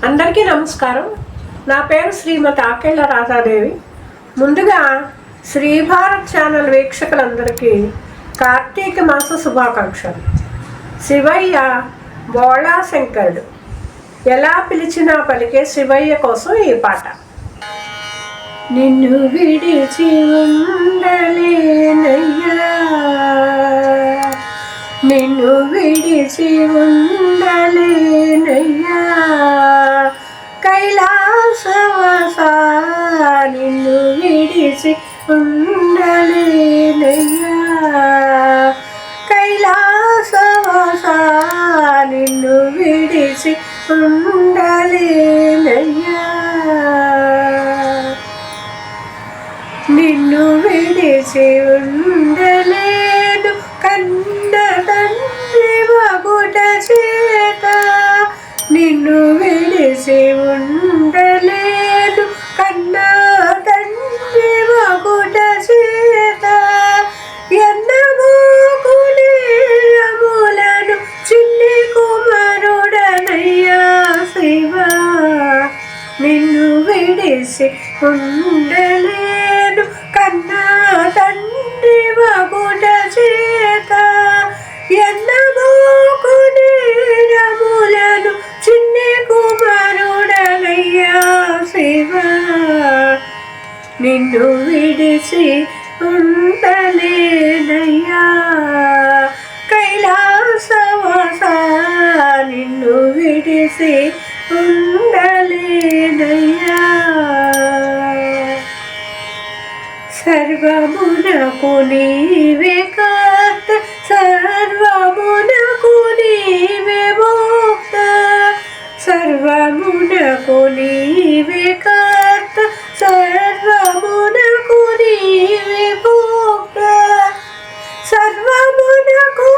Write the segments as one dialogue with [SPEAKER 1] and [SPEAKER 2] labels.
[SPEAKER 1] అందరికీ నమస్కారం. నా పేరు శ్రీమతి ఆకేళ్ల రాధాదేవి. ముందుగా శ్రీభారత్ ఛానల్ వీక్షకులందరికీ కార్తీక మాస శుభాకాంక్షలు. శివయ్య బోళా శంకరుడు, ఎలా పిలిచినా పలికే శివయ్య కోసం ఈ పాట. నిన్ను విడిచి ఉండలేనయ్యా, నిన్ను విడిచి ఉండలేనయ్యా, కైలాసవాసా నిన్ను విడిచి ఉండలేనయ్యా, కైలాసవాసా నిన్ను విడిచి ఉండలేనయ్యా, నిన్ను విడిచి ఉండలేను కన్న తండ్రి మగుట చేత, నిన్ను విడిచి ఉండలేను కన్న తండ్రి మగుట చేత, ఎన్నమోకుని అములను చిన్ని కుమారుడనయ్యా శివ, నిన్ను విడిచి ఉండలేను కన్నా తండ్రి మగుట చేత, ఎన్నమోకుని అములను చిన్ని కుమారుడనయ్యా శివ, నిన్ను విడిచి ఉండలేనయ్యా, కైలాసవాసా నిన్ను విడిచి ఉండలేనయ్యా, సర్వమునకు నీవే కర్త, సర్వమునకు నీవే భోక్త, సర్వమునకు నీవే కర్త, సర్వమునకు నీవే భోక్త, సర్వమునకు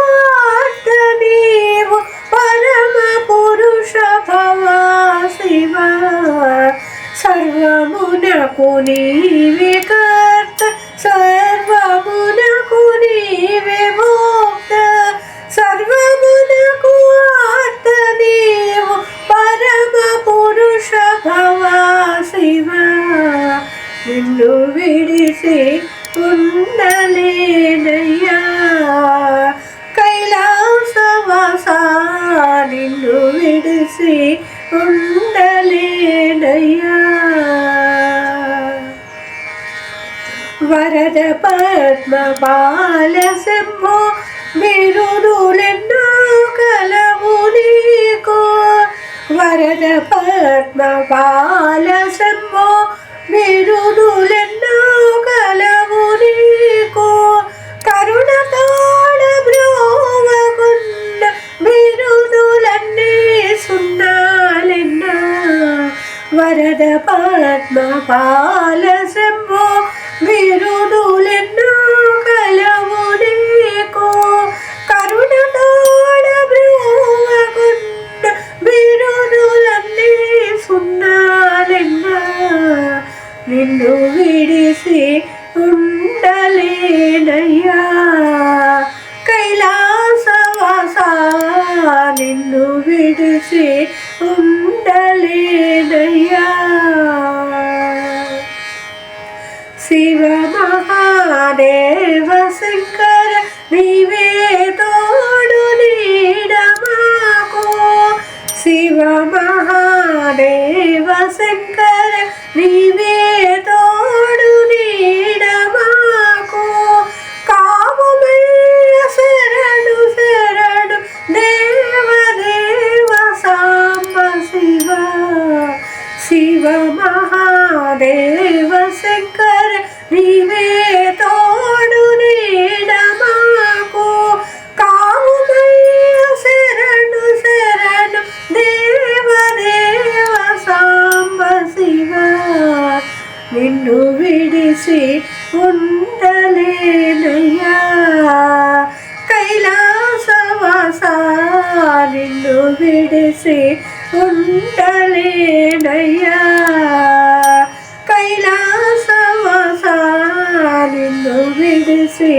[SPEAKER 1] ఆర్త నీవు పరమ పురుష భవా శివ, సర్వమునకు నీవే కర్త, సర్వమునకు నీవే భోక్త, సర్వమునకు ఆర్త నీవు పరమ పురుష భవా శివ, నిన్ను విడిచి ఉండలేనయ్యా, కైలాసవాసా నిన్ను విడిచి ఉండలేనయ్యా, వరద పద్మపాల శంభో బిరుదులెన్నో కలవు నీకో, వరద పద్మపాల శంభో బిరుదులెన్నో కలవు నీకో, కరుణతోడ బ్రోవకున్న బిరుదులన్నీ సున్నాలెన్నా, వరద పద్మపాల శంభో బిరుదులెన్నో కలవు నీకో, కరుణతోడ బ్రోవకున్న బిరుదులన్నీ సున్నాలెన్నా, నిన్ను విడిచి ఉండలేనయ్యా, కైలాసవాసా నిన్ను విడిచి ఉండలేనయ్యా, శివ మహాదేవ శంకర నీవే తోడు నీడ మాకు, శివ మహాదేవ శంకర నీవే తోడు నీడ మాకు, కావుమయ్య శరణు శరణు దేవదేవ సాంబ శివ, శివ మహాదేవ శంకర నీవే తోడు నీడ మాకు, కావుమయ్య శరణు శరణు దేవదేవ సాంబ శివ, నిన్ను విడిచి ఉండలేనయ్యా, కైలాసవాసా నిన్ను విడిచి ఉండలేనయ్యా, కైలాసవాసా నిన్ను విడిచి